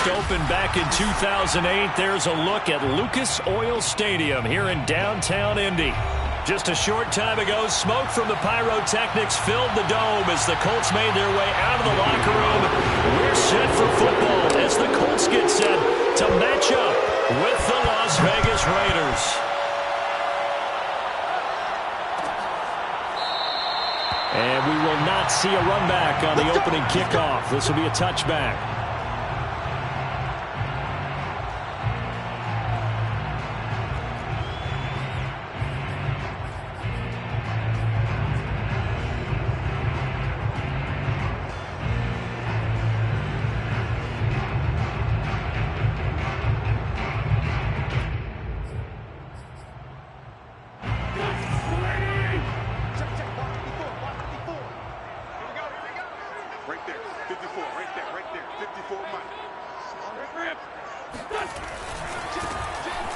opened back in 2008. There's a look at Lucas Oil Stadium here in downtown Indy. Just a short time ago, smoke from the pyrotechnics filled the dome as the Colts made their way out of the locker room. We're set for football as the Colts get set to match up with the Las Vegas Raiders. And we will not see a run back on the opening kickoff. This will be a touchback.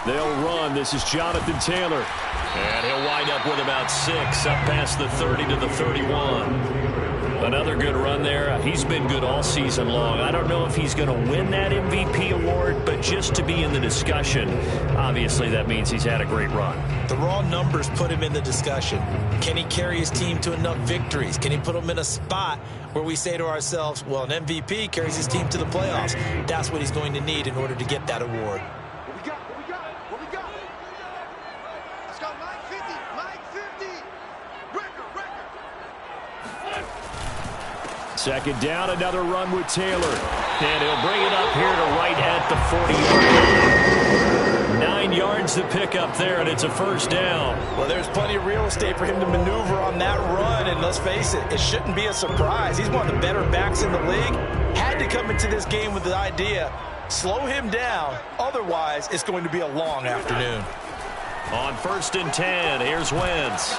They'll run. This is Jonathan Taylor. And he'll wind up with about 6, up past the 30 to the 31. Another good run there. He's been good all season long. I don't know if he's going to win that MVP award, but just to be in the discussion, obviously that means he's had a great run. The raw numbers put him in the discussion. Can he carry his team to enough victories? Can he put them in a spot where we say to ourselves, well, an MVP carries his team to the playoffs. That's what he's going to need in order to get that award. Second down, another run with Taylor. And he'll bring it up here to right at the 40-yard line. 9 yards to pick up there, and it's a first down. Well, there's plenty of real estate for him to maneuver on that run, and let's face it, it shouldn't be a surprise. He's one of the better backs in the league. Had to come into this game with the idea, slow him down, otherwise it's going to be a long afternoon. On 1st and 10, here's Wentz.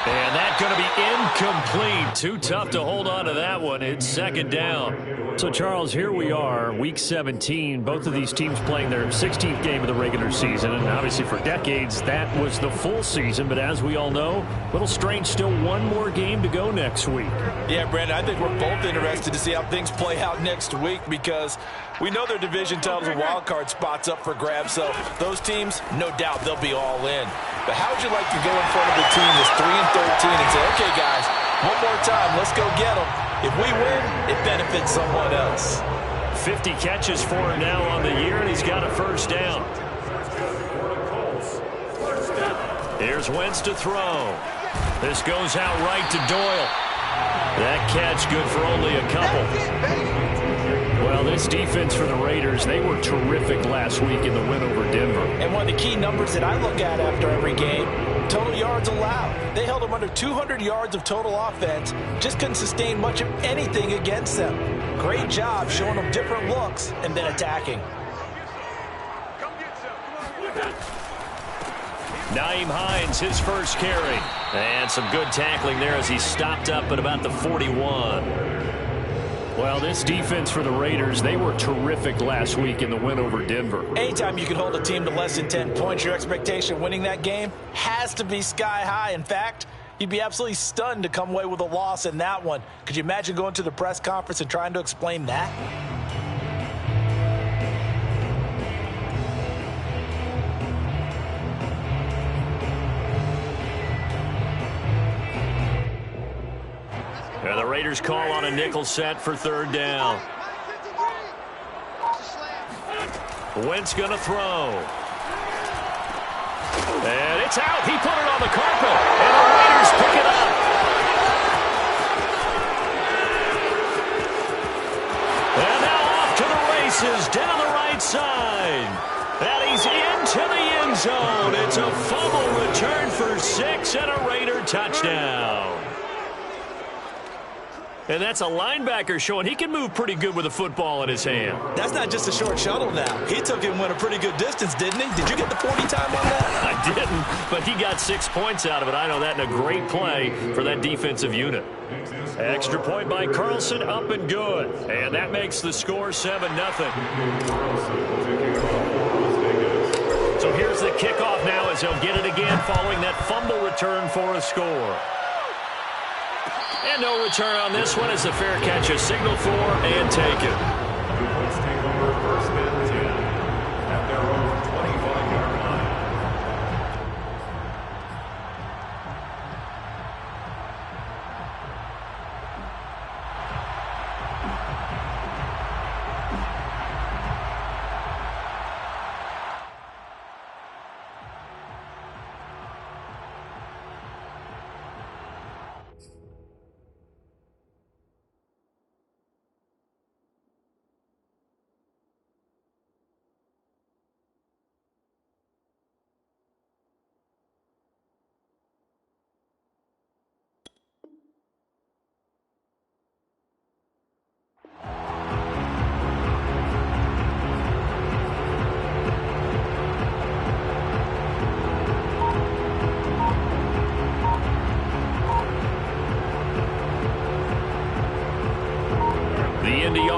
And that's going to be incomplete. Too tough to hold on to that one. It's second down. So, Charles, here we are, Week 17. Both of these teams playing their 16th game of the regular season. And obviously for decades, that was the full season. But as we all know, a little strange, still one more game to go next week. Yeah, Brandon, I think we're both interested to see how things play out next week because we know their division titles and wild card spots up for grabs. So those teams, no doubt, they'll be all in. But how would you like to go in front of a team that's 3-13 and say, okay, guys, one more time, let's go get them. If we win, it benefits someone else. 50 catches for him now on the year, and he's got a first down. Here's Wentz to throw. This goes out right to Doyle. That catch good for only a couple. Well, this defense for the Raiders, they were terrific last week in the win over Denver. And one of the key numbers that I look at after every game, total yards allowed. They held them under 200 yards of total offense, just couldn't sustain much of anything against them. Great job showing them different looks and then attacking. Nyheim Hines, his first carry. And some good tackling there as he stopped up at about the 41. Well, this defense for the Raiders, they were terrific last week in the win over Denver. Anytime you can hold a team to less than 10 points, your expectation of winning that game has to be sky high. In fact, you'd be absolutely stunned to come away with a loss in that one. Could you imagine going to the press conference and trying to explain that? And the Raiders call on a nickel set for third down. Wentz going to throw. And it's out. He put it on the carpet. And the Raiders pick it up. And now off to the races down the right side. And he's into the end zone. It's a fumble return for 6 and a Raider touchdown. And that's a linebacker showing he can move pretty good with a football in his hand. That's not just a short shuttle now. He took it and went a pretty good distance, didn't he? Did you get the 40 time on that? I didn't, but he got 6 points out of it. I know that, in a great play for that defensive unit. Extra point by Carlson, up and good. And that makes the score 7-0. So here's the kickoff now as he'll get it again following that fumble return for a score. And no return on this one as the fair catch is signaled for and taken.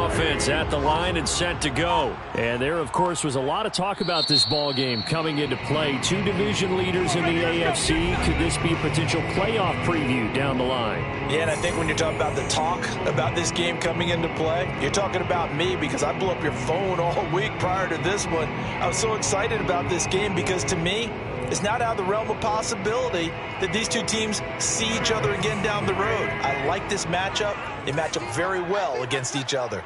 offense at the line and set to go. And there, of course, was a lot of talk about this ball game coming into play. Two division leaders in the AFC. Could this be a potential playoff preview down the line? Yeah, and I think when you're talking about the talk about this game coming into play, you're talking about me because I blew up your phone all week prior to this one. I was so excited about this game because to me, it's not out of the realm of possibility that these two teams see each other again down the road. I like this matchup. They match up very well against each other.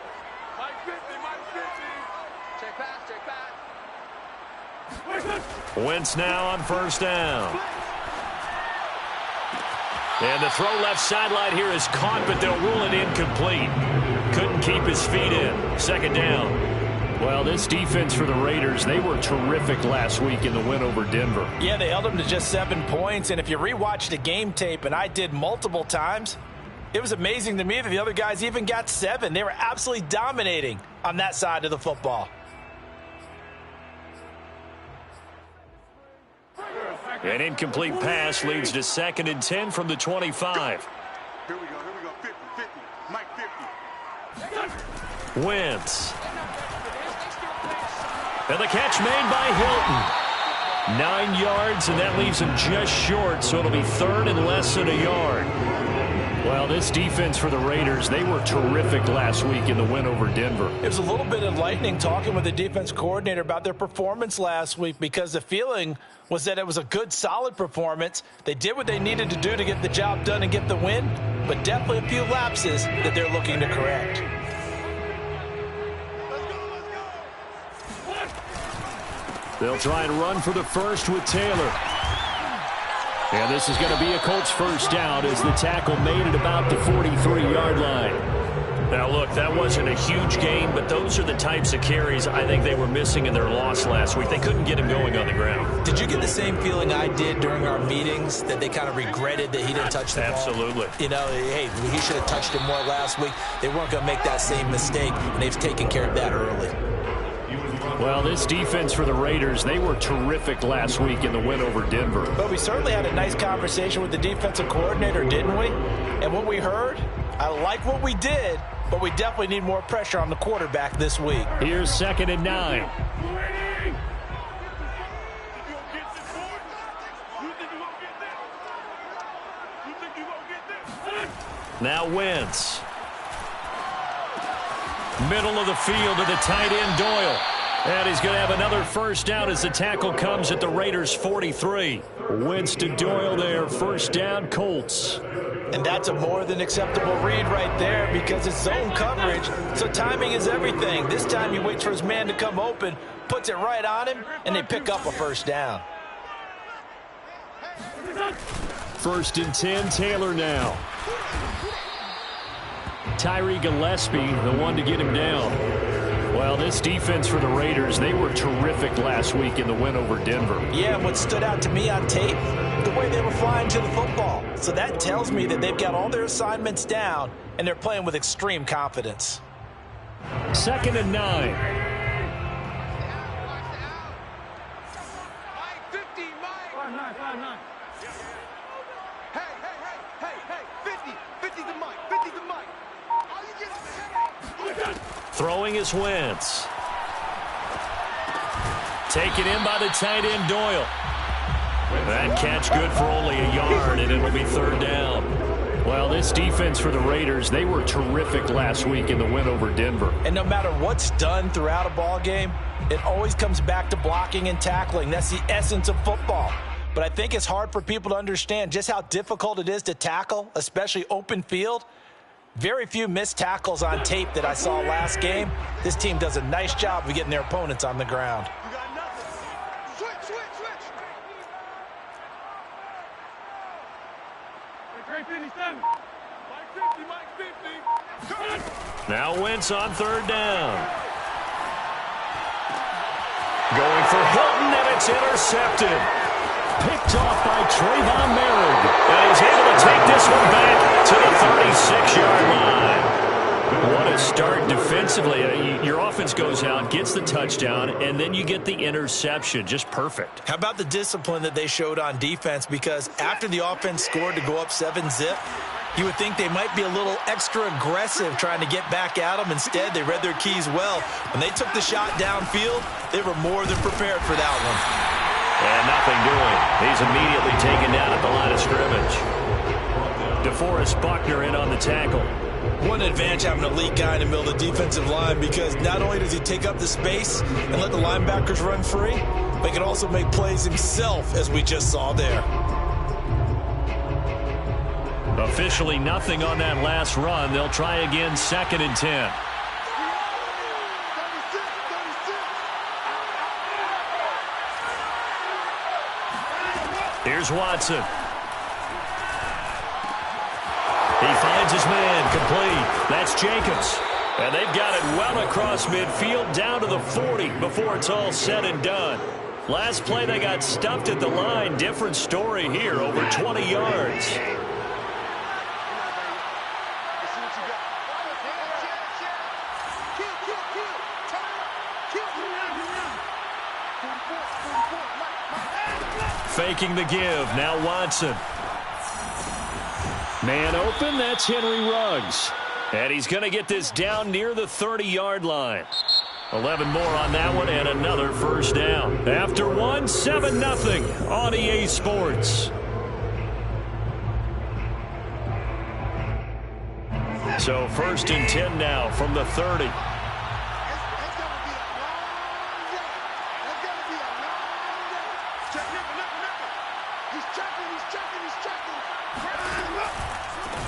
Wentz now on first down. And the throw left sideline here is caught, but they'll rule it incomplete. Couldn't keep his feet in. Second down. Well, this defense for the Raiders, they were terrific last week in the win over Denver. Yeah, they held them to just 7 points. And if you rewatch the game tape, and I did multiple times, it was amazing to me that the other guys even got 7. They were absolutely dominating on that side of the football. An incomplete pass leads to 2nd and 10 from the 25. Here we go, 50, 50, Mike 50. Wentz. And the catch made by Hilton. 9 yards, and that leaves him just short, so it'll be 3rd and less than a yard. Well, this defense for the Raiders, they were terrific last week in the win over Denver. It was a little bit enlightening talking with the defense coordinator about their performance last week because the feeling was that it was a good, solid performance. They did what they needed to do to get the job done and get the win, but definitely a few lapses that they're looking to correct. They'll try and run for the first with Taylor. And this is going to be a Colts first down as the tackle made it about the 43-yard line. Now, look, that wasn't a huge gain, but those are the types of carries I think they were missing in their loss last week. They couldn't get him going on the ground. Did you get the same feeling I did during our meetings, that they kind of regretted that he didn't touch the ball? Absolutely. You know, hey, he should have touched it more last week. They weren't going to make that same mistake, and they've taken care of that early. Well, this defense for the Raiders, they were terrific last week in the win over Denver. But we certainly had a nice conversation with the defensive coordinator, didn't we? And what we heard, I like what we did, but we definitely need more pressure on the quarterback this week. Here's 2nd and 9. Now Wentz. Middle of the field to the tight end, Doyle. And he's going to have another first down as the tackle comes at the Raiders' 43. Wentz to Doyle there, first down, Colts. And that's a more than acceptable read right there because it's zone coverage, so timing is everything. This time he waits for his man to come open, puts it right on him, and they pick up a first down. 1st and 10, Taylor now. Tyree Gillespie, the one to get him down. Well, this defense for the Raiders, they were terrific last week in the win over Denver. Yeah, and what stood out to me on tape, the way they were flying to the football. So that tells me that they've got all their assignments down, and they're playing with extreme confidence. 2nd and 9. Throwing is Wentz. Taken in by the tight end, Doyle. That catch good for only a yard, and it'll be 3rd down. Well, this defense for the Raiders, they were terrific last week in the win over Denver. And no matter what's done throughout a ball game, it always comes back to blocking and tackling. That's the essence of football. But I think it's hard for people to understand just how difficult it is to tackle, especially open field. Very few missed tackles on tape that I saw last game. This team does a nice job of getting their opponents on the ground. Now Wentz on 3rd down. Going for Hilton, and it's intercepted. Picked off by Trayvon Merritt. And he's able to take this one back to the 36-yard line. What a start defensively. Your offense goes out, gets the touchdown, and then you get the interception. Just perfect. How about the discipline that they showed on defense? Because after the offense scored to go up 7-zip, You would think they might be a little extra aggressive trying to get back at them. Instead, they read their keys well. When they took the shot downfield, they were more than prepared for that one. And nothing doing. He's immediately taken down at the line of scrimmage. DeForest Buckner in on the tackle. One advantage having an elite guy in the middle of the defensive line, because not only does he take up the space and let the linebackers run free, but he can also make plays himself, as we just saw there. Officially nothing on that last run. They'll try again, 2nd and 10. Here's Watson. He finds his man, complete. That's Jacobs. And they've got it well across midfield, down to the 40 before it's all said and done. Last play, they got stuffed at the line. Different story here, over 20 yards. Faking the give. Now Watson. Man open. That's Henry Ruggs. And he's going to get this down near the 30-yard line. 11 more on that one and another first down. After one, 7-0 on EA Sports. So 1st and 10 now from the 30.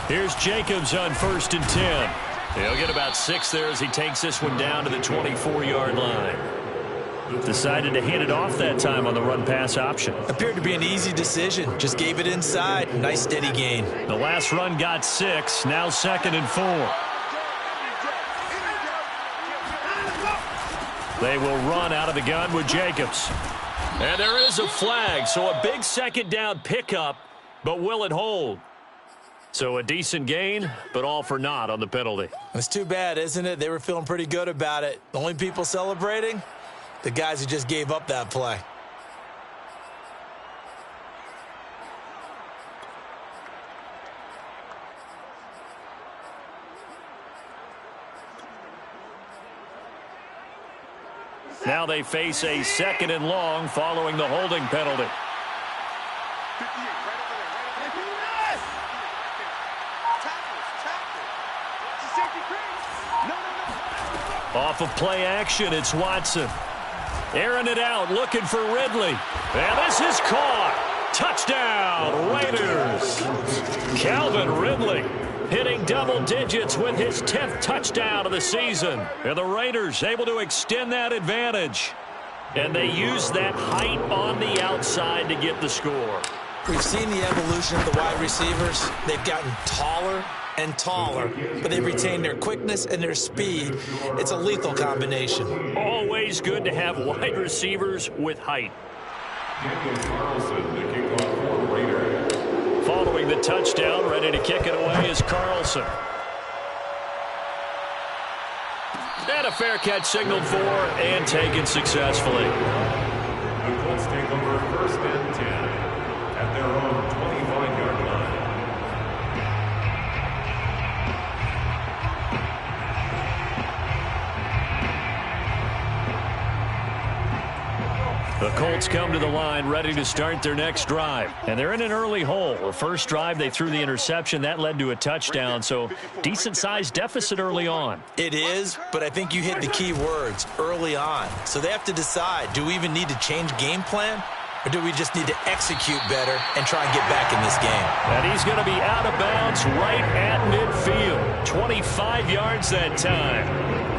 Here's Jacobs on 1st and 10. He'll get about 6 there as he takes this one down to the 24-yard line. Decided to hand it off that time on the run-pass option. Appeared to be an easy decision. Just gave it inside. Nice steady gain. The last run got 6. Now 2nd and 4. They will run out of the gun with Jacobs. And there is a flag, so a big 2nd down pickup, but will it hold? So a decent gain, but all for naught on the penalty. It's too bad, isn't it? They were feeling pretty good about it. The only people celebrating, the guys who just gave up that play. Now they face a 2nd and long following the holding penalty. Off of play action, it's Watson. Airing it out, looking for Ridley. And this is caught. Touchdown, Raiders. Calvin Ridley hitting double digits with his 10th touchdown of the season. And the Raiders able to extend that advantage. And they use that height on the outside to get the score. We've seen the evolution of the wide receivers. They've gotten taller and taller, but they've retained their quickness and their speed. It's a lethal combination. Always good to have wide receivers with height. Following the touchdown, ready to kick it away is Carlson. And a fair catch signaled for and taken successfully. The Colts take over 1st and 10 at their own 25-yard line. The Colts come to the line ready to start their next drive. And they're in an early hole. The first drive, they threw the interception. That led to a touchdown, so decent-sized deficit early on. It is, but I think you hit the key words, early on. So they have to decide, do we even need to change game plan? Or do we just need to execute better and try and get back in this game? And he's going to be out of bounds right at midfield. 25 yards that time.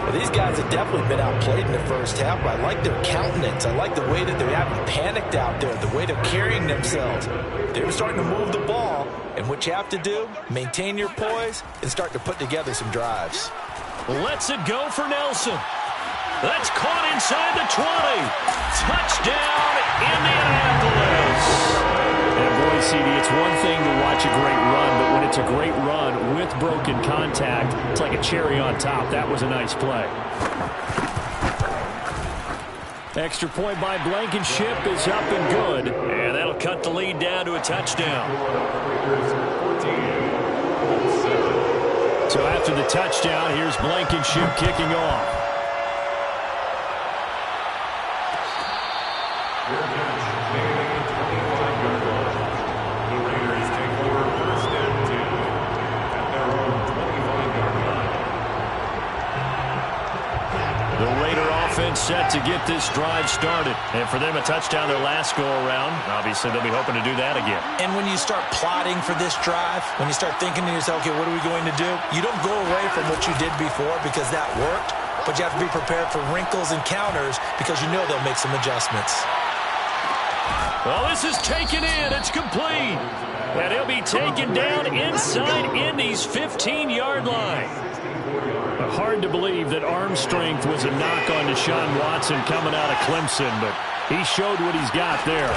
Well, these guys have definitely been outplayed in the first half, but I like their countenance. I like the way that they haven't panicked out there, the way they're carrying themselves. They're starting to move the ball, and what you have to do, maintain your poise and start to put together some drives. Lets it go for Nelson. That's caught inside the 20. Touchdown, Indianapolis. And boy, CD, it's one thing to watch a great run, but when it's a great run with broken contact, it's like a cherry on top. That was a nice play. Extra point by Blankenship is up and good. And that'll cut the lead down to a touchdown. So after the touchdown, here's Blankenship kicking off. Set to get this drive started. And for them, a touchdown their last go-around. Obviously, they'll be hoping to do that again. And when you start plotting for this drive, when you start thinking to yourself, okay, what are we going to do? You don't go away from what you did before because that worked, but you have to be prepared for wrinkles and counters because you know they'll make some adjustments. Well, this is taken in. It's complete. And he'll be taken down inside Indy's 15-yard line. Hard to believe that arm strength was a knock on Deshaun Watson coming out of Clemson, but he showed what he's got there.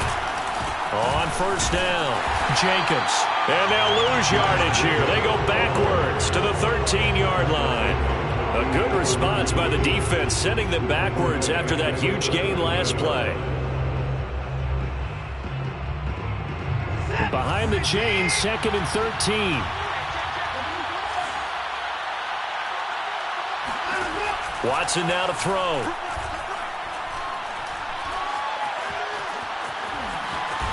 On first down, Jacobs. And they'll lose yardage here. They go backwards to the 13-yard line. A good response by the defense, sending them backwards after that huge gain last play. Behind the chains, 2nd and 13. Watson now to throw.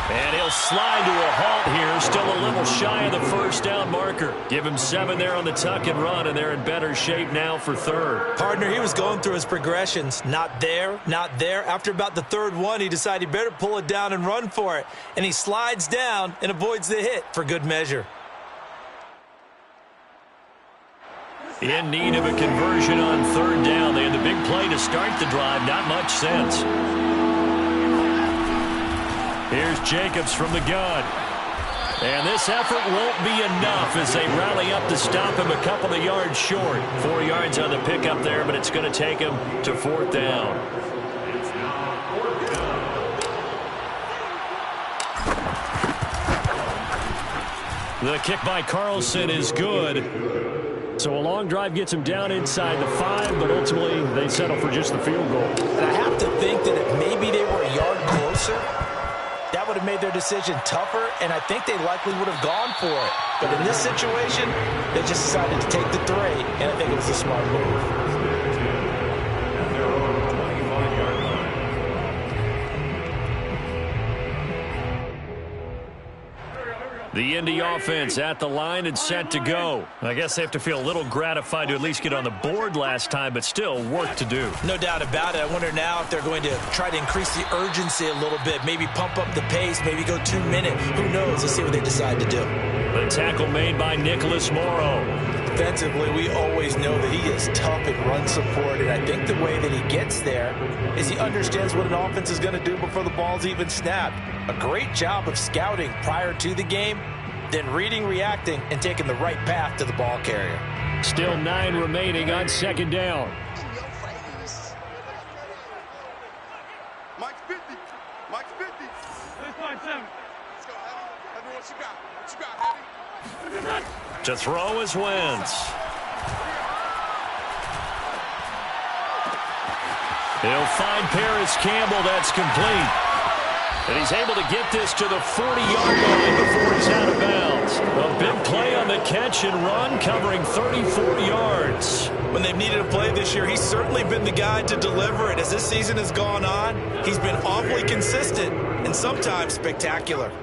And he'll slide to a halt here. Still a little shy of the first down marker. Give him 7 there on the tuck and run, and they're in better shape now for third. Partner, he was going through his progressions. Not there, not there. After about the third one, he decided he better pull it down and run for it. And he slides down and avoids the hit for good measure. In need of a conversion on third down. They had the big play to start the drive. Not much sense. Here's Jacobs from the gun. And this effort won't be enough as they rally up to stop him a couple of yards short. 4 yards on the pickup there, but it's going to take him to 4th down. The kick by Carlson is good. So a long drive gets him down inside the 5, but ultimately they settle for just the field goal. And I have to think that if maybe they were a yard closer, that would have made their decision tougher, and I think they likely would have gone for it. But in this situation, they just decided to take the 3, and I think it was a smart move. The Indy offense at the line and set to go. I guess they have to feel a little gratified to at least get on the board last time, but still work to do. No doubt about it. I wonder now if they're going to try to increase the urgency a little bit, maybe pump up the pace, maybe go 2 minutes. Who knows? Let's see what they decide to do. The tackle made by Nicholas Morrow. Defensively, we always know that he is tough in run support, and I think the way that he gets there is he understands what an offense is going to do before the ball's even snapped. A great job of scouting prior to the game, then reading, reacting, and taking the right path to the ball carrier. Still 9 remaining on 2nd down. Mike's 50. Mike's 50. Let's go, Heavy. Heavy, what you got? What you got, Heavy? To throw is Wentz. He'll find Paris Campbell. That's complete. And he's able to get this to the 40-yard line before he's out of bounds. A big play on the catch and run, covering 34 yards. When they've needed a play this year, he's certainly been the guy to deliver it. As this season has gone on, he's been awfully consistent and sometimes spectacular.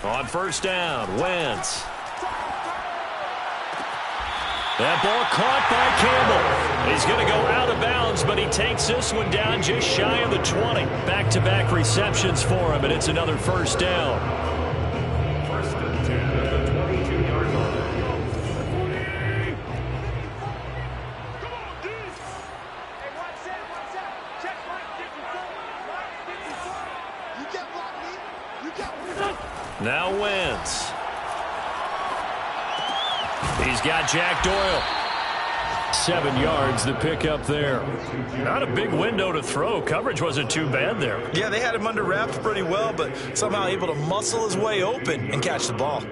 On first down, Wentz. That ball caught by Campbell. He's going to go out of bounds, but he takes this one down just shy of the 20. Back-to-back receptions for him, and it's another first down. First and 10 at the 22-yard line. Now Wentz. He's got Jack Doyle. 7 yards the pickup there. Not a big window to throw. Coverage wasn't too bad there. Yeah, they had him under wraps pretty well, but somehow able to muscle his way open and catch the ball.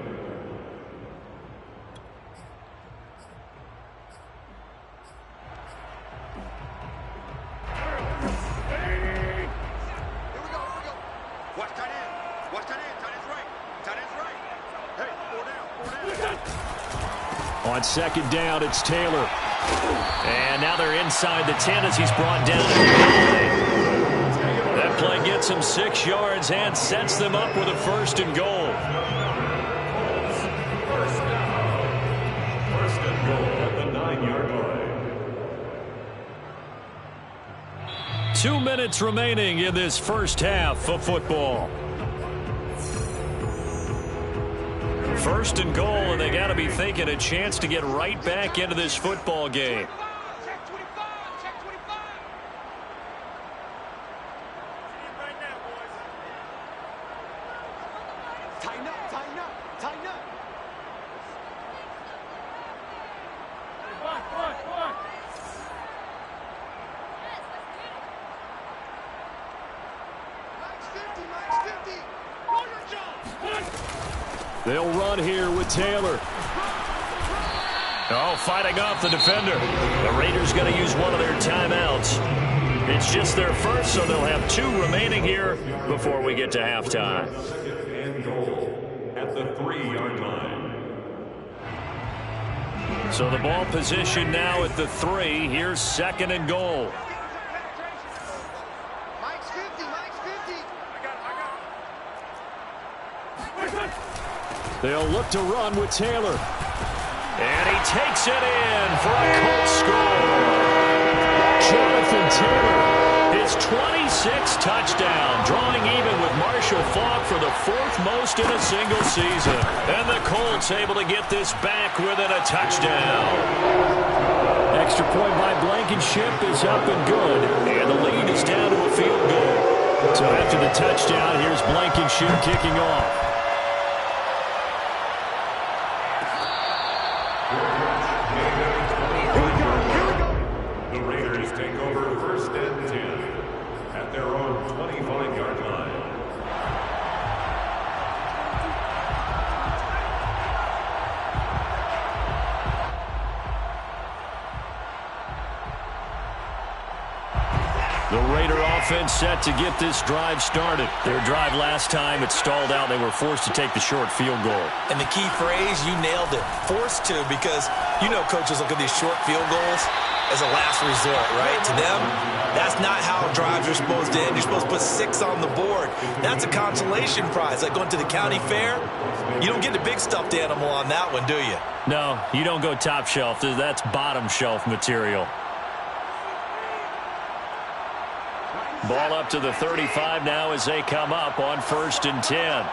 Watch tight end. Watch tight end. Tight end's right. Tight end's right. Hey, 4 down. 4 down. On second down, it's Taylor. And now they're inside the 10 as he's brought down at the goal line. That play gets him 6 yards and sets them up with a 1st and goal. First and goal at the 9-yard line. 2 minutes remaining in this first half of football. 1st and goal, and they got to be thinking a chance to get right back into this football game. Check 25. Check 25. Right now, boys. Tighten up, tighten up, tighten up. One. Max 50. Roll your jaw. They'll run here with Taylor. Oh, fighting off the defender. The Raiders going to use one of their timeouts. It's just their first, so they'll have 2 remaining here before we get to halftime. Second and goal at the 3-yard line. So the ball position now at the 3. Here's 2nd and goal. Mike's 50. I got it. They'll look to run with Taylor. And he takes it in for a Colts score. Jonathan Taylor, his 26th touchdown, drawing even with Marshall Faulk for the 4th most in a single season. And the Colts able to get this back within a touchdown. Extra point by Blankenship is up and good. And the lead is down to a field goal. So after the touchdown, here's Blankenship kicking off. The Raiders take over 1st and 10 at their own 25-yard line. The Raider offense set to get this drive started. Their drive last time, it stalled out. They were forced to take the short field goal. And the key phrase, you nailed it. Forced to, because you know coaches look at these short field goals as a last resort, right? To them, that's not how drives are supposed to end. You're supposed to put 6 on the board. That's a consolation prize. Like going to the county fair, you don't get the big stuffed animal on that one, do you? No, you don't go top shelf. That's bottom shelf material. Ball up to the 35 now as they come up on 1st and 10.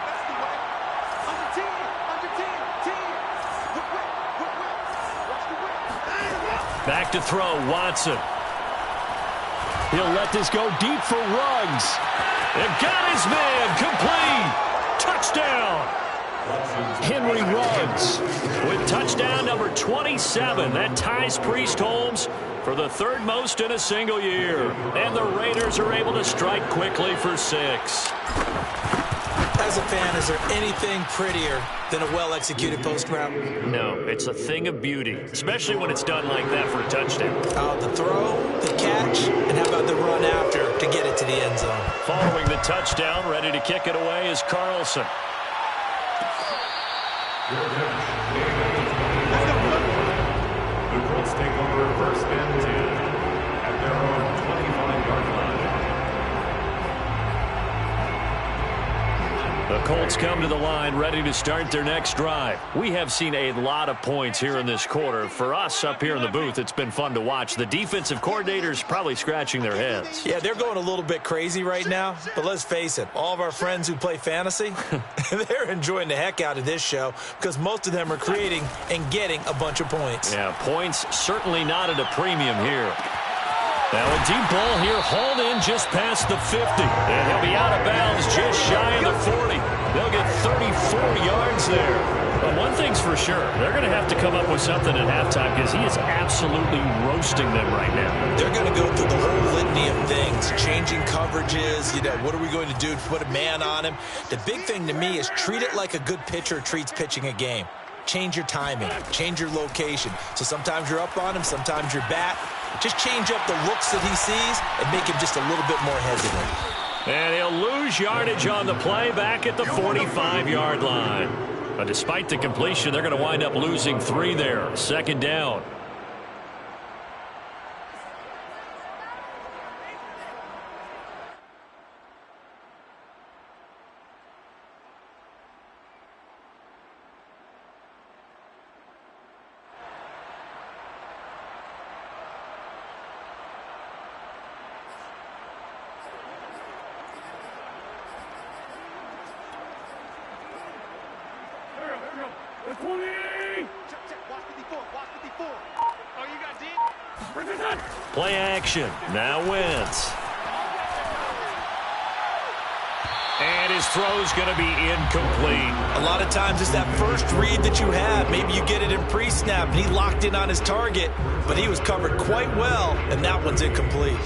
Back to throw, Watson. He'll let this go deep for Ruggs. And got his man, complete. Touchdown. Henry Ruggs with touchdown number 27. That ties Priest Holmes for the 3rd most in a single year. And the Raiders are able to strike quickly for 6. As a fan, is there anything prettier than a well-executed post route? No, it's a thing of beauty, especially when it's done like that for a touchdown. The throw, the catch, and how about the run after to get it to the end zone? Following the touchdown, ready to kick it away is Carlson. The Colts take over 1st and 10 at their own 25-yard line. The Colts come to the line ready to start their next drive. We have seen a lot of points here in this quarter. For us up here in the booth, it's been fun to watch. The defensive coordinators probably scratching their heads. Yeah, they're going a little bit crazy right now, but let's face it, all of our friends who play fantasy, they're enjoying the heck out of this show because most of them are creating and getting a bunch of points. Yeah, points certainly not at a premium here. Now a deep ball here, hauled in just past the 50. And he'll be out of bounds just shy of the 40. They'll get 34 yards there. But one thing's for sure, they're going to have to come up with something at halftime because he is absolutely roasting them right now. They're going to go through the whole litany of things, changing coverages, what are we going to do to put a man on him? The big thing to me is treat it like a good pitcher treats pitching a game. Change your timing, change your location. So sometimes you're up on him, sometimes you're back. Just change up the looks that he sees and make him just a little bit more hesitant. And he'll lose yardage on the play back at the 45-yard line. But despite the completion, they're going to wind up losing 3 there. Second down. Play action. Now Wentz. And his throw's going to be incomplete. A lot of times it's that first read that you have. Maybe you get it in pre-snap, and he locked in on his target, but he was covered quite well, and that one's incomplete.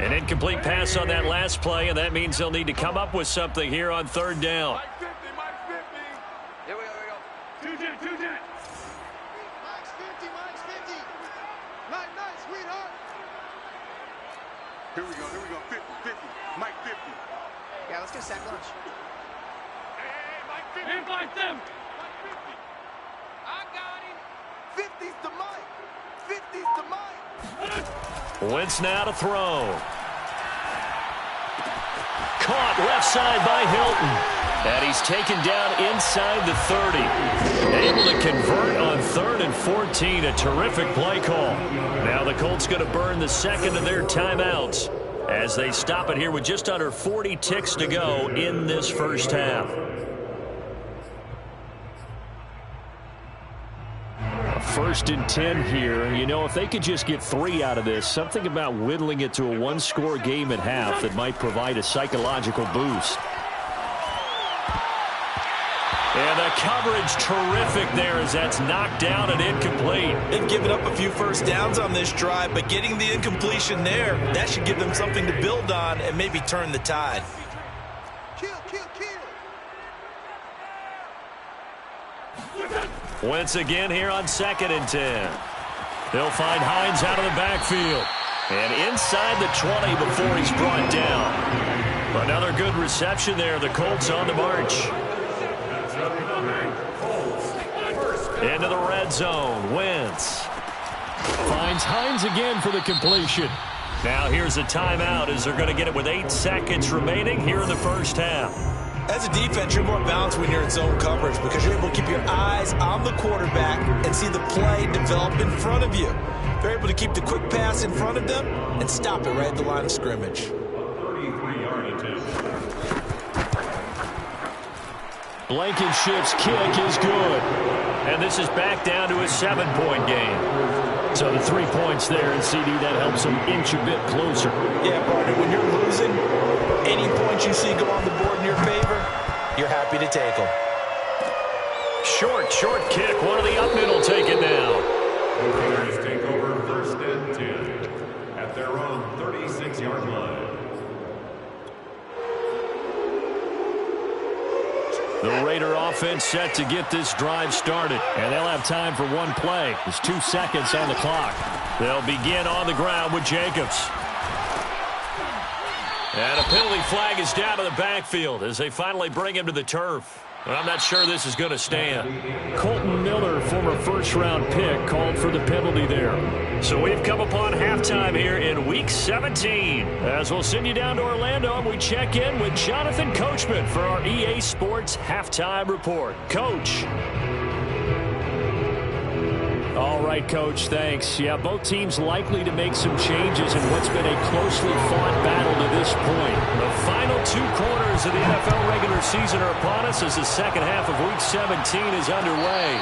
An incomplete pass on that last play, and that means they'll need to come up with something here on third down. Here we go. 2-10. Mike's 50. Nice, sweetheart. Here we go. 50. Mike 50. Yeah, let's get a sack lunch. Hey, Mike 50. Hey, Mike them. Mike 50. I got him. 50's to Mike. 50's to Mike. Wentz now to throw. Caught left side by Hilton. And he's taken down inside the 30. Able to convert on 3rd and 14. A terrific play call. Now the Colts going to burn the second of their timeouts as they stop it here with just under 40 ticks to go in this first half. A 1st and 10 here. You know, if they could just get 3 out of this, something about whittling it to a 1-score game at half that might provide a psychological boost. And the coverage terrific there as that's knocked down and incomplete. They've given up a few first downs on this drive, but getting the incompletion there, that should give them something to build on and maybe turn the tide. Kill. Wentz again here on 2nd and 10. They'll find Hines out of the backfield. And inside the 20 before he's brought down. Another good reception there. The Colts on the march. Into the red zone. Wentz finds Hines again for the completion. Now here's a timeout as they're going to get it with 8 seconds remaining here in the first half. As a defense, you're more balanced when you're in zone coverage because you're able to keep your eyes on the quarterback and see the play develop in front of you. They're able to keep the quick pass in front of them and stop it right at the line of scrimmage. 33-yard attempt. Blankenship's kick is good. And this is back down to a 7-point game. So the 3 points there, and CD, that helps them inch a bit closer. Yeah, partner, when you're losing, any points you see go on the board in your favor, you're happy to take them. Short kick. One of the up middle take it now. The Raiders take over 1st and 10 at their own 36-yard line. The Raider offense set to get this drive started, and they'll have time for 1 play. There's 2 seconds on the clock. They'll begin on the ground with Jacobs. And a penalty flag is down to the backfield as they finally bring him to the turf. But I'm not sure this is going to stand. Colton Miller, former first-round pick, called for the penalty there. So we've come upon halftime here in Week 17. As we'll send you down to Orlando, and we check in with Jonathan Coachman for our EA Sports Halftime Report. Coach. All right, Coach, thanks. Yeah, both teams likely to make some changes in what's been a closely fought battle to this point. The final 2 quarters of the NFL regular season are upon us as the second half of Week 17 is underway.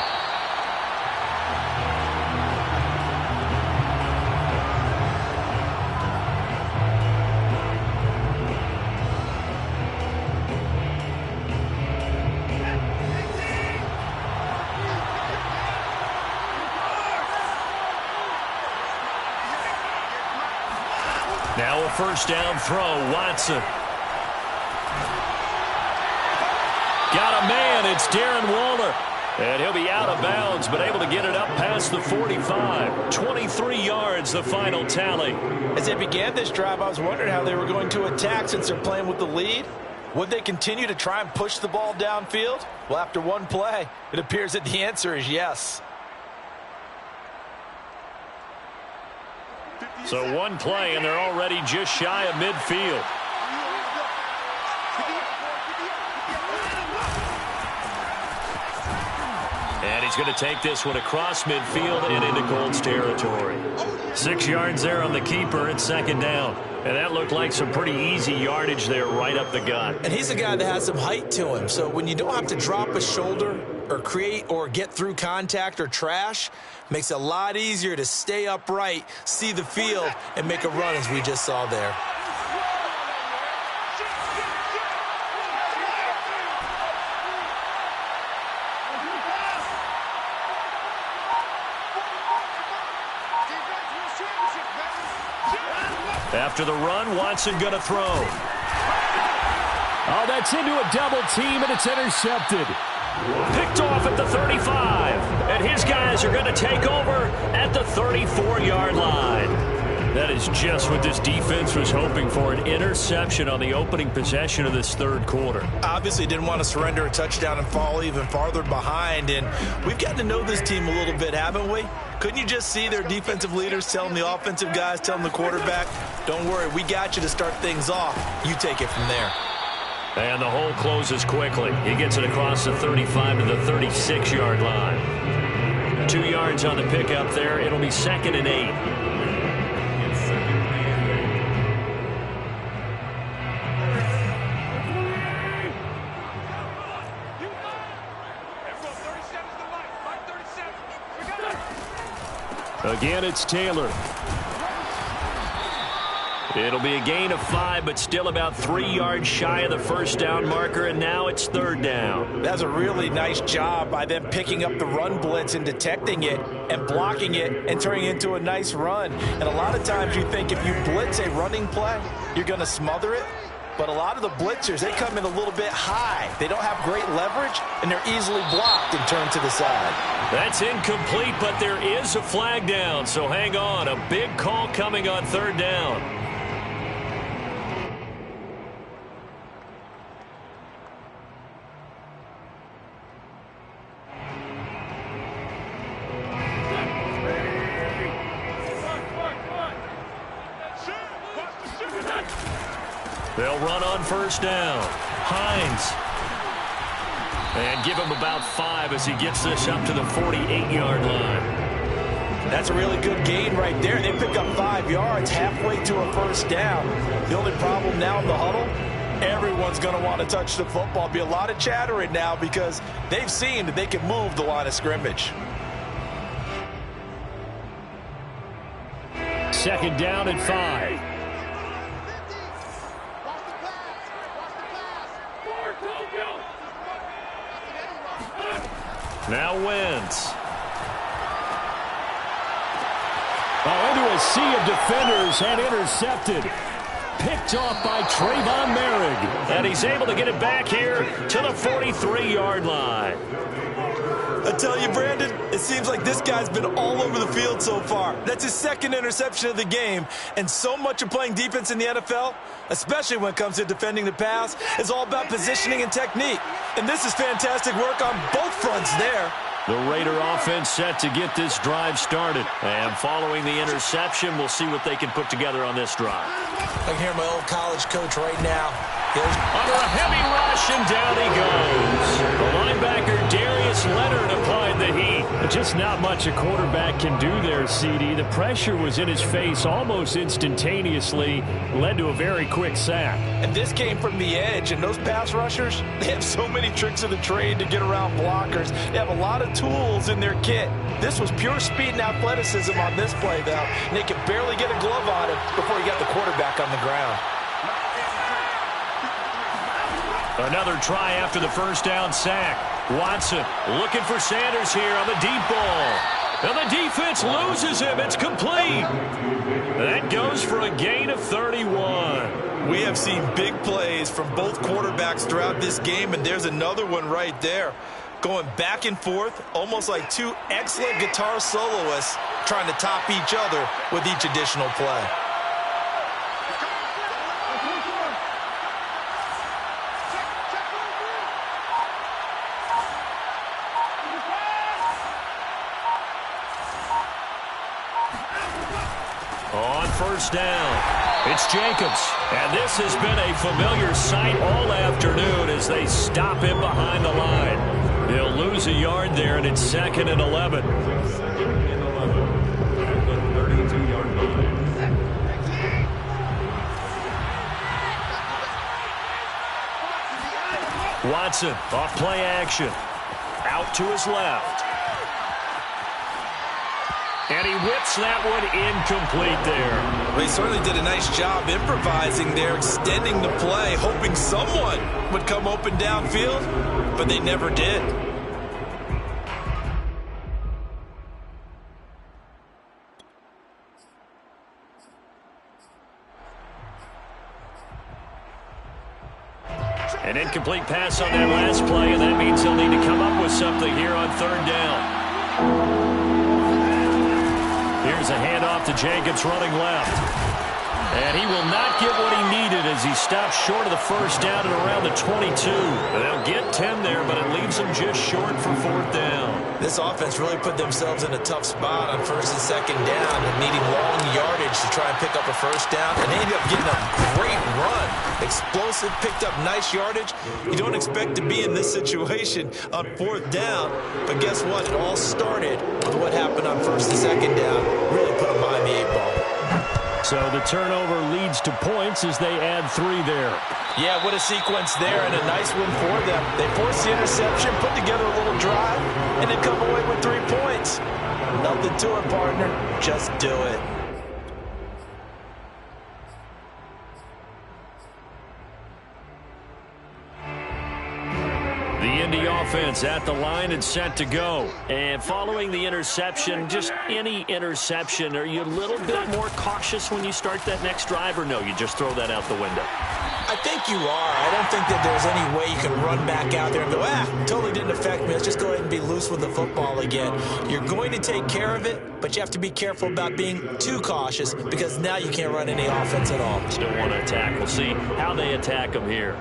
Now a first down throw, Watson. Got a man, it's Darren Waller. And he'll be out of bounds, but able to get it up past the 45. 23 yards, the final tally. As they began this drive, I was wondering how they were going to attack since they're playing with the lead. Would they continue to try and push the ball downfield? Well, after one play, it appears that the answer is yes. So one play, and they're already just shy of midfield. And he's going to take this one across midfield and into Colts territory. 6 yards there on the keeper. It's second down. And that looked like some pretty easy yardage there right up the gut. And he's a guy that has some height to him. So when you don't have to drop a shoulder or create or get through contact or trash, makes it a lot easier to stay upright, see the field, and make a run as we just saw there. After the run, Watson going to throw. Oh, that's into a double team, and it's intercepted. Picked off at the 35. And his guys are going to take over at the 34-yard line. That is just what this defense was hoping for, an interception on the opening possession of this third quarter. Obviously didn't want to surrender a touchdown and fall even farther behind. And we've gotten to know this team a little bit, haven't we? Couldn't you just see their defensive leaders telling the offensive guys, telling the quarterback, don't worry, we got you to start things off. You take it from there. And the hole closes quickly. He gets it across the 35 to the 36-yard line. 2 yards on the pickup there. It'll be 2nd and 8. Again, it's Taylor. It'll be a gain of 5, but still about 3 yards shy of the first down marker, and now it's third down. That's a really nice job by them picking up the run blitz and detecting it and blocking it and turning it into a nice run. And a lot of times you think if you blitz a running play, you're going to smother it. But a lot of the blitzers, they come in a little bit high. They don't have great leverage, and they're easily blocked and turned to the side. That's incomplete, but there is a flag down, so hang on. A big call coming on third down. They'll run on first down. Hines. And give him about 5 as he gets this up to the 48-yard line. That's a really good gain right there. They pick up 5 yards halfway to a first down. The only problem now in the huddle, everyone's going to want to touch the football. Be a lot of chattering now because they've seen that they can move the line of scrimmage. 2nd down and 5. Now Wentz. Into a sea of defenders and intercepted. Picked off by Trayvon Merrick. And he's able to get it back here to the 43-yard line. I tell you, Brandon, it seems like this guy's been all over the field so far. That's his 2nd interception of the game. And so much of playing defense in the NFL, especially when it comes to defending the pass, is all about positioning and technique. And this is fantastic work on both fronts there. The Raider offense set to get this drive started. And following the interception, we'll see what they can put together on this drive. I can hear my old college coach right now. Under a heavy rush, and down he goes. The linebacker, Darius Leonard, applied the heat. Just not much a quarterback can do there, CD. The pressure was in his face almost instantaneously, led to a very quick sack. And this came from the edge, and those pass rushers, they have so many tricks of the trade to get around blockers. They have a lot of tools in their kit. This was pure speed and athleticism on this play, though. And they could barely get a glove on him before he got the quarterback on the ground. Another try after the first down sack. Watson looking for Sanders here on the deep ball. And the defense loses him. It's complete. That goes for a gain of 31. We have sseen big plays from both quarterbacks throughout this game, and there's another one right there. going back and forth, almost like two excellent guitar soloists trying to top each other with each additional play. On first down, it's Jacobs. And this has been a familiar sight all afternoon as they stop him behind the line. He'll lose a yard there, and it's 2nd and 11. 2nd and 11 at the 32-yard line. Watson off play action. Out to his left. And he whips that one incomplete there. Well, he certainly did a nice job improvising there, extending the play, hoping someone would come open downfield, but they never did. An incomplete pass on that last play, and that means he'll need to come up with something here on 3rd down. Here's a handoff to Jacobs running left. And he will not get what he needed as he stops short of the first down at around the 22. They'll get 10 there, but it leaves them just short for 4th down. This offense really put themselves in a tough spot on 1st and 2nd down and needing long yardage to try and pick up a first down. And they ended up getting a great run. Explosive, picked up nice yardage. You don't expect to be in this situation on 4th down. But guess what? It all started with what happened on 1st and 2nd down. Really put them behind the 8 ball. So the turnover leads to points as they add 3 there. Yeah, what a sequence there, and a nice one for them. They forced the interception, put together a little drive, and then come away with 3 points. Nothing to it, partner. Just do it. The Indy offense at the line and set to go. And following the interception, just any interception, are you a little bit more cautious when you start that next drive, or no, you just throw that out the window? I think you are. I don't think that there's any way you can run back out there and go, totally didn't affect me. Let's just go ahead and be loose with the football again. You're going to take care of it, but you have to be careful about being too cautious because now you can't run any offense at all. Still want to attack. We'll see how they attack them here.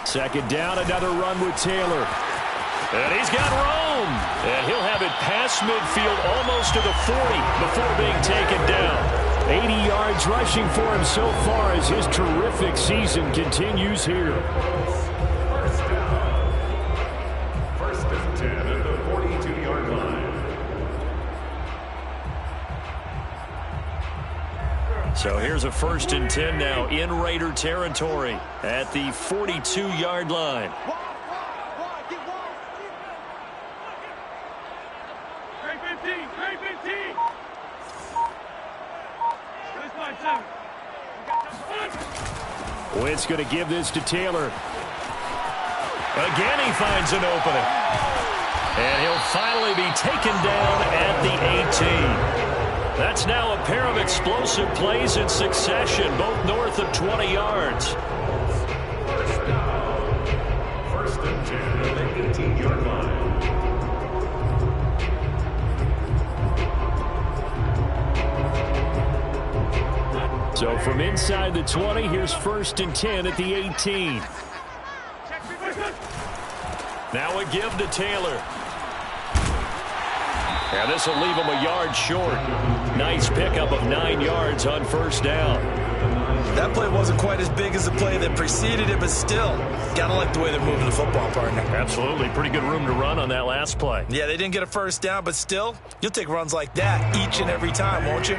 Second down, another run with Taylor. And he's got room. And he'll have it past midfield almost to the 40 before being taken down. 80 yards rushing for him so far as his terrific season continues here. First down. 1st and 10 at the 42-yard line. So here's a 1st and 10 now in Raider territory at the 42-yard line. Wentz going to give this to Taylor. Again, he finds an opening. And he'll finally be taken down at the 18. That's now a pair of explosive plays in succession, both north of 20 yards. First down. 1st and 10 at the 18-yard line. So from inside the 20, here's 1st and 10 at the 18. Now a give to Taylor. And this will leave him a yard short. Nice pickup of 9 yards on 1st down. That play wasn't quite as big as the play that preceded it, but still, gotta like the way they're moving the football, partner. Absolutely. Pretty good room to run on that last play. Yeah, they didn't get a first down, but still, you'll take runs like that each and every time, won't you?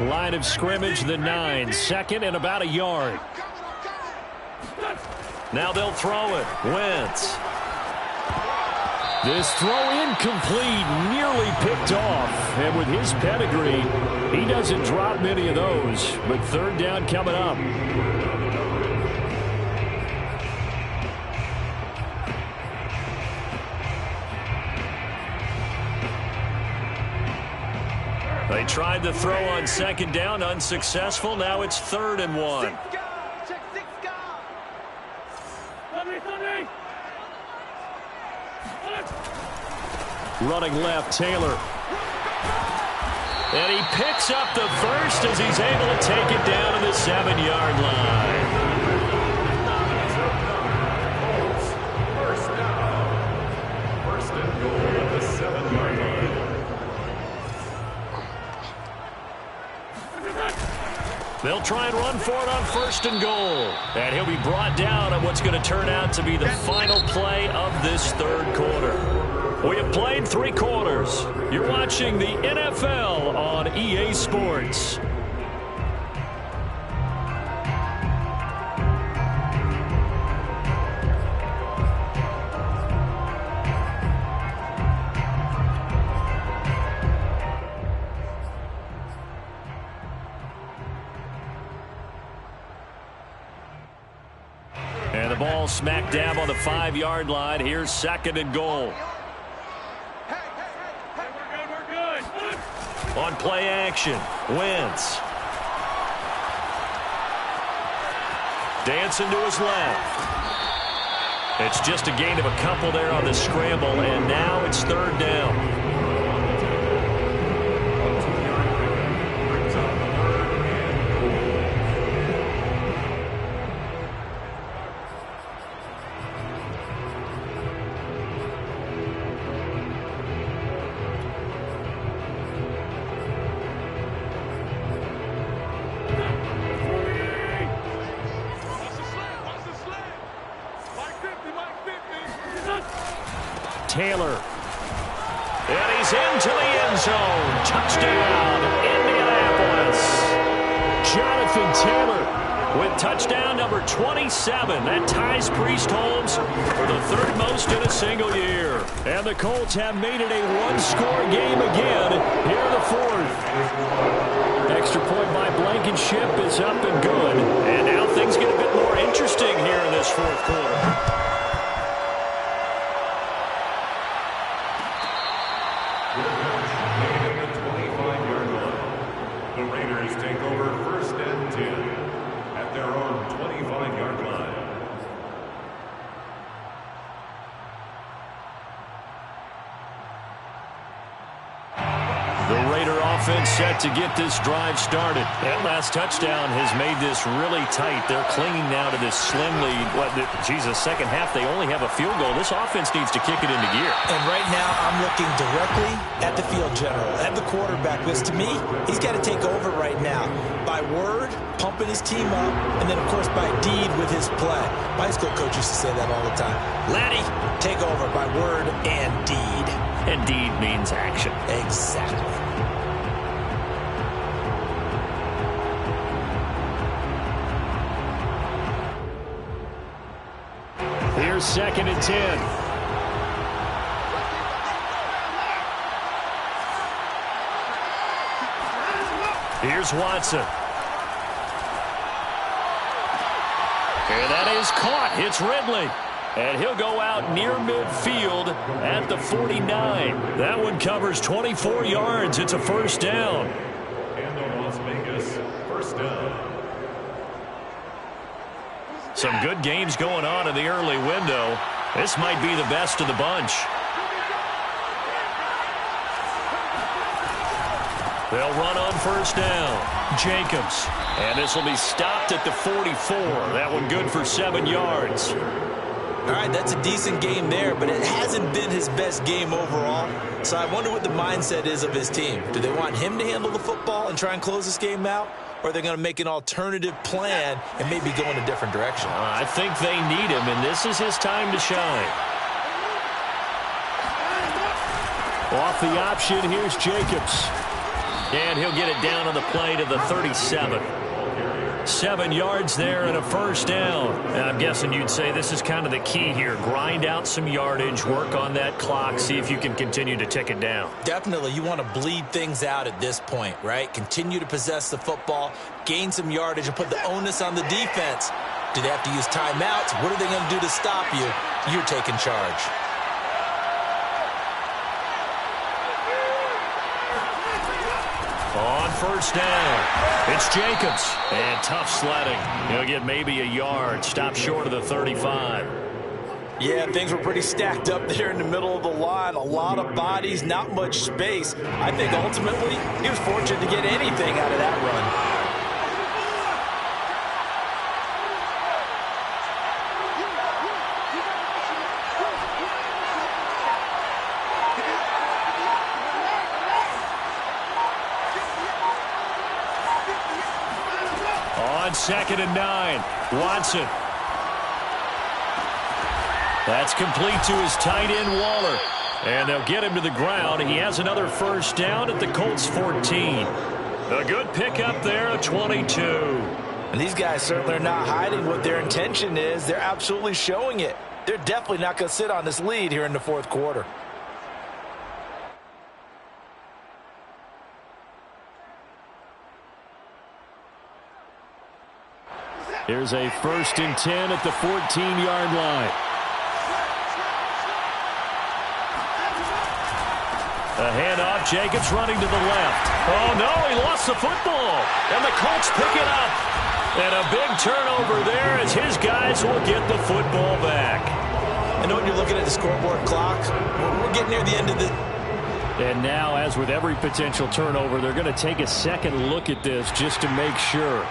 Line of scrimmage, the 9. 2nd and about a yard. Now they'll throw it. Wentz. This throw incomplete, nearly picked off. And with his pedigree, he doesn't drop many of those. But 3rd down coming up. tried the throw on second down, unsuccessful. Now it's 3rd and 1. Running left, Taylor. And he picks up the first as he's able to take it down to the 7-yard line. First and goal at the 7-yard line. They'll try and run for it on 1st and goal. And he'll be brought down at what's going to turn out to be the final play of this 3rd quarter. We have played 3 quarters. You're watching the NFL on EA Sports. And the ball smack dab on the 5-yard line. Here's 2nd and goal. On play action, Wentz. Dancing to his left. It's just a gain of a couple there on the scramble, and now it's 3rd down. Taylor. And he's into the end zone. Touchdown, Indianapolis. Jonathan Taylor with touchdown number 27. That ties Priest Holmes for the 3rd most in a single year. And the Colts have made it a 1-score game again here in the 4th. Extra point by Blankenship is up and good. And now things get a bit more interesting here in this 4th quarter. The Raiders take over 1st and 10 at their own 25-yard line. The Raider offense set to get this drive started. That last touchdown has made this really tight. They're clinging now to this slim lead. Second half, they only have a field goal. This offense needs to kick it into gear. And right now, I'm looking directly at the field general, at the quarterback, because to me, he's got to take over right now. By word, pumping his team up, and then, of course, by deed with his play. My high school coach used to say that all the time. Laddie, take over by word and deed. And deed means action. Exactly. Here's 2nd and 10. Here's Watson. And that is caught. It's Ridley. And he'll go out near midfield at the 49. That one covers 24 yards. It's a 1st down. And the Las Vegas 1st down. Some good games going on in the early window. This might be the best of the bunch. They'll run on 1st down. Jacobs. And this will be stopped at the 44. That one good for 7 yards. All right, that's a decent game there, but it hasn't been his best game overall. So I wonder what the mindset is of his team. Do they want him to handle the football and try and close this game out? Or are they going to make an alternative plan and maybe go in a different direction? I think they need him, and this is his time to shine. Off the option, here's Jacobs. And he'll get it down on the play to the 37. 7 yards there and a 1st down. And I'm guessing you'd say this is kind of the key here. Grind out some yardage, work on that clock, see if you can continue to tick it down. Definitely. You want to bleed things out at this point, right? Continue to possess the football, gain some yardage, and put the onus on the defense. Do they have to use timeouts? What are they going to do to stop you? You're taking charge. On first down, it's Jacobs. And tough sledding. He'll get maybe a yard. Stop short of the 35. Yeah, things were pretty stacked up there in the middle of the line. A lot of bodies, not much space. I think ultimately he was fortunate to get anything out of that run. On 2nd and 9, Watson. That's complete to his tight end, Waller. And they'll get him to the ground. He has another first down at the Colts 14. A good pickup there, a 22. And these guys certainly are not hiding what their intention is. They're absolutely showing it. They're definitely not going to sit on this lead here in the fourth quarter. Here's a 1st and 10 at the 14-yard line. A handoff, Jacobs running to the left. Oh, no, he lost the football. And the Colts pick it up. And a big turnover there as his guys will get the football back. I know when you're looking at the scoreboard clock, we're getting near the end of the... And now, as with every potential turnover, they're going to take a second look at this just to make sure.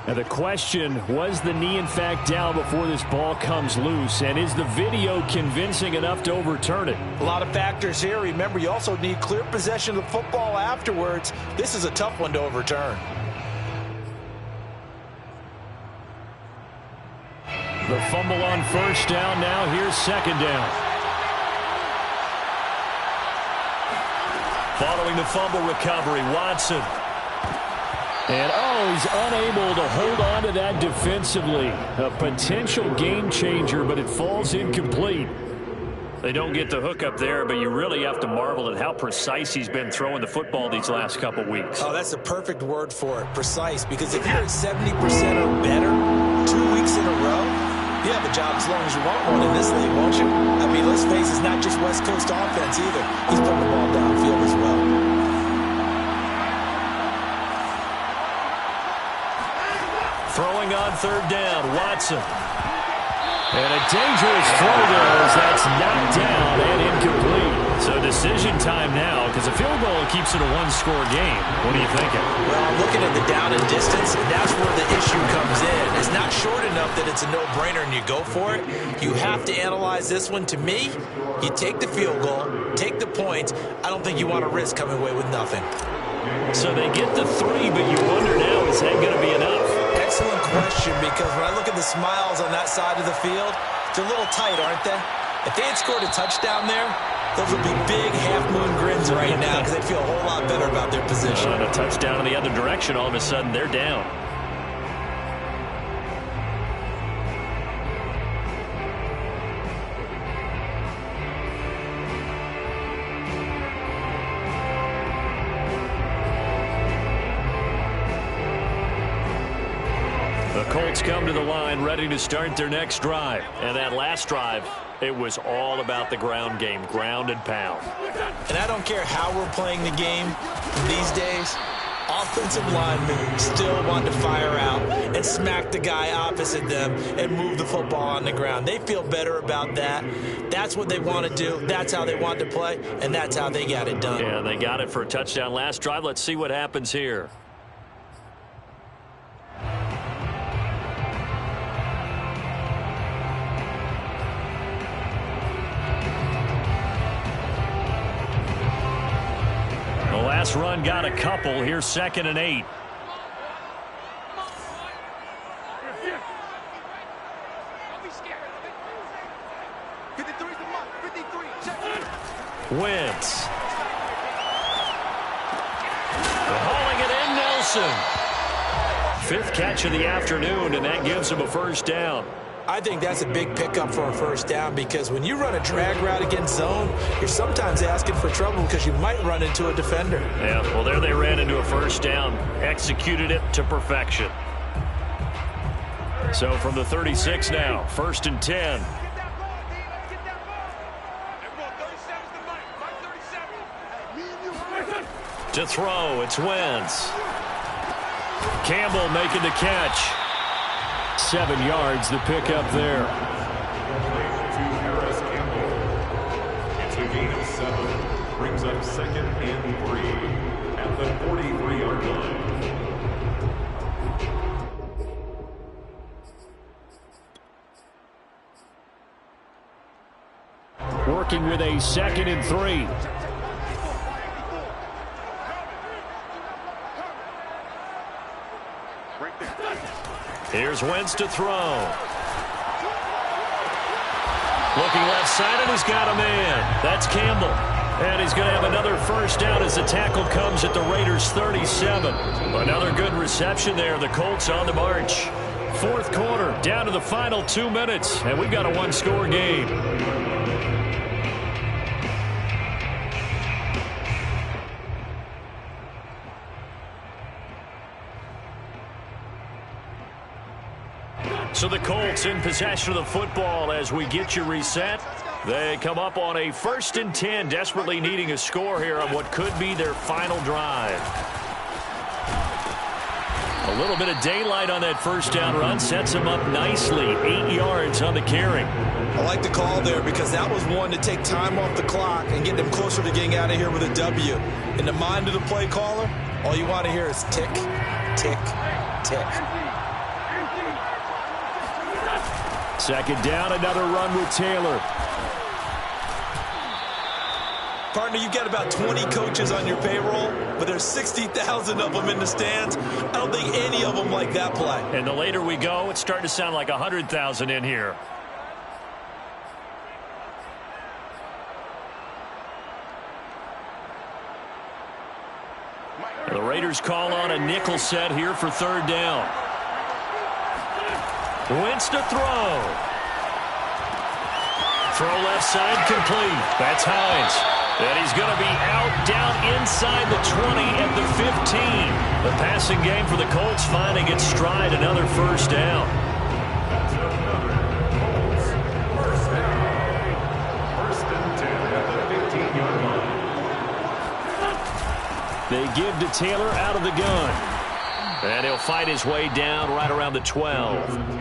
Now the question, was the knee in fact down before this ball comes loose? And is the video convincing enough to overturn it? A lot of factors here. Remember, you also need clear possession of the football afterwards. This is a tough one to overturn. The fumble on first down. Now here's 2nd down. Following the fumble recovery, Watson. And, he's unable to hold on to that defensively. A potential game changer, but it falls incomplete. They don't get the hook up there, but you really have to marvel at how precise he's been throwing the football these last couple weeks. Oh, that's the perfect word for it, precise. Because if you're at 70% or better 2 weeks in a row, you have a job as long as you want one in this league, won't you? I mean, let's face it, it's not just West Coast offense either. He's putting the ball downfield as well. Throwing on 3rd down, Watson. And a dangerous throw there as that's knocked down and incomplete. So decision time now because a field goal keeps it a one-score game. What are you thinking? Well, I'm looking at the down and distance, and that's where the issue comes in. It's not short enough that it's a no-brainer and you go for it. You have to analyze this one. To me, you take the field goal, take the points. I don't think you want to risk coming away with nothing. So they get the 3, but you wonder now, is that going to be enough? Excellent question, because when I look at the smiles on that side of the field, they're a little tight, aren't they? If they had scored a touchdown there, those would be big half-moon grins right now because they'd feel a whole lot better about their position. And a touchdown in the other direction, all of a sudden they're down. Colts come to the line ready to start their next drive. And that last drive, it was all about the ground game, ground and pound. And I don't care how we're playing the game these days, offensive linemen still want to fire out and smack the guy opposite them and move the football on the ground. They feel better about that. That's what they want to do. That's how they want to play, and that's how they got it done. Yeah, they got it for a touchdown last drive. Let's see what happens here. Last run got a couple. Here's 2nd and 8. Wentz. Hauling it in, Nelson. 5th catch of the afternoon, and that gives him a first down. I think that's a big pickup for a first down because when you run a drag route against zone, you're sometimes asking for trouble because you might run into a defender. Yeah, well, there they ran into a first down. Executed it to perfection. So from the 36 now, 1st and 10. To throw, it's Wentz. Campbell making the catch. 7 yards the pickup there. It's a gain of 7. Brings up 2nd and 3 at the 43-yard line. Working with a 2nd and 3. Here's Wentz to throw. Looking left side, and he's got a man. That's Campbell. And he's going to have another first down as the tackle comes at the Raiders' 37. Another good reception there. The Colts on the march. 4th quarter, down to the final 2 minutes, and we've got a 1-score game. So the Colts in possession of the football as we get you reset. They come up on a 1st and 10, desperately needing a score here on what could be their final drive. A little bit of daylight on that first down run sets them up nicely. 8 yards on the carry. I like the call there because that was one to take time off the clock and get them closer to getting out of here with a W. In the mind of the play caller, all you want to hear is tick, tick, tick. 2nd down, another run with Taylor. Partner, you've got about 20 coaches on your payroll, but there's 60,000 of them in the stands. I don't think any of them like that play. And the later we go, it's starting to sound like 100,000 in here. The Raiders call on a nickel set here for 3rd down. Wentz to throw. Throw left side complete. That's Hines. And he's going to be out down inside the 20 at the 15. The passing game for the Colts finding its stride. Another first down. First and 10 at the 15-yard line. They give to Taylor out of the gun. And he'll fight his way down right around the 12.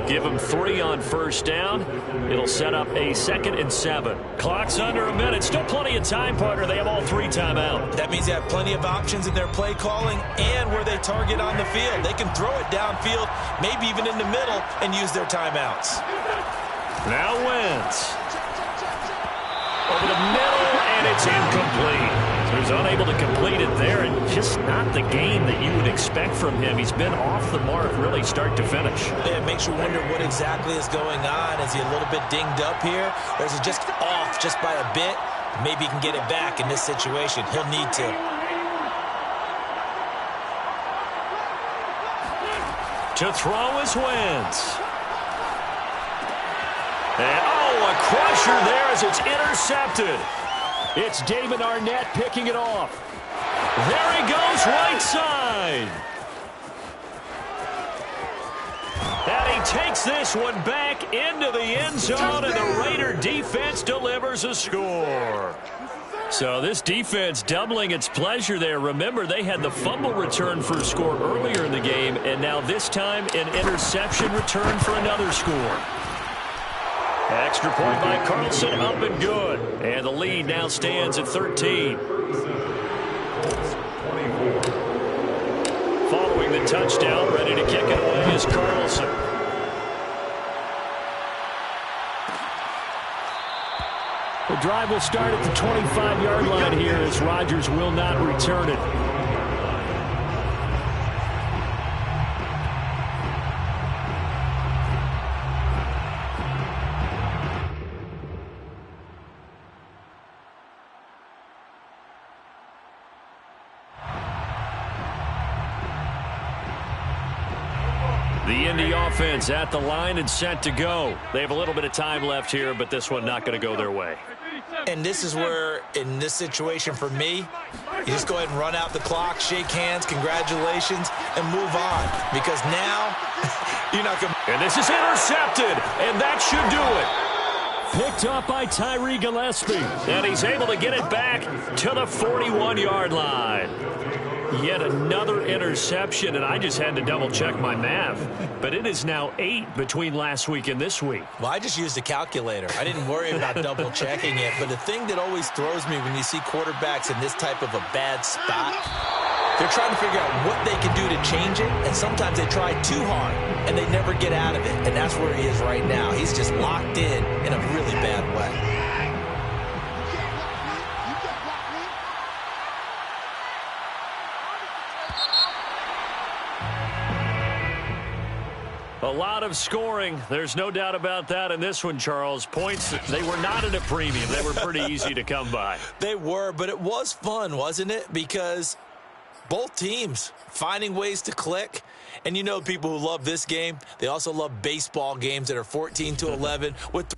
Give him 3 on first down. It'll set up a 2nd and 7. Clock's under a minute. Still plenty of time, partner. They have all 3 timeouts. That means they have plenty of options in their play calling and where they target on the field. They can throw it downfield, maybe even in the middle, and use their timeouts. Now Wentz. Over the middle, and it's incomplete. So he's unable to complete it there, and just not the game that you would expect from him. He's been off the mark really start to finish. It makes you wonder what exactly is going on. Is he a little bit dinged up here, or is he just off just by a bit? Maybe he can get it back in this situation. He'll need to. To throw is Wentz. And, a crusher there as it's intercepted. It's David Arnett picking it off. There he goes, right side. And he takes this one back into the end zone, and the Raider defense delivers a score. So this defense doubling its pleasure there. Remember, they had the fumble return for a score earlier in the game, and now this time an interception return for another score. Extra point by Carlson, up and good. And the lead now stands at 13. Following the touchdown, ready to kick it away is Carlson. The drive will start at the 25-yard line here as Rodgers will not return it. The Indy offense at the line and set to go. They have a little bit of time left here, but this one not going to go their way. And this is where, in this situation for me, you just go ahead and run out the clock, shake hands, congratulations, and move on. Because now, you're not going to... And this is intercepted, and that should do it. Picked up by Tyree Gillespie. And he's able to get it back to the 41-yard line. Yet another interception, and I just had to double-check my math. But it is now 8 between last week and this week. Well, I just used a calculator. I didn't worry about double-checking it. But the thing that always throws me when you see quarterbacks in this type of a bad spot, they're trying to figure out what they can do to change it, and sometimes they try too hard, and they never get out of it. And that's where he is right now. He's just locked in a really bad way. A lot of scoring. There's no doubt about that in this one, Charles. Points, they were not at a premium. They were pretty easy to come by. They were, but it was fun, wasn't it? Because both teams finding ways to click. And you know people who love this game, they also love baseball games that are 14-11 with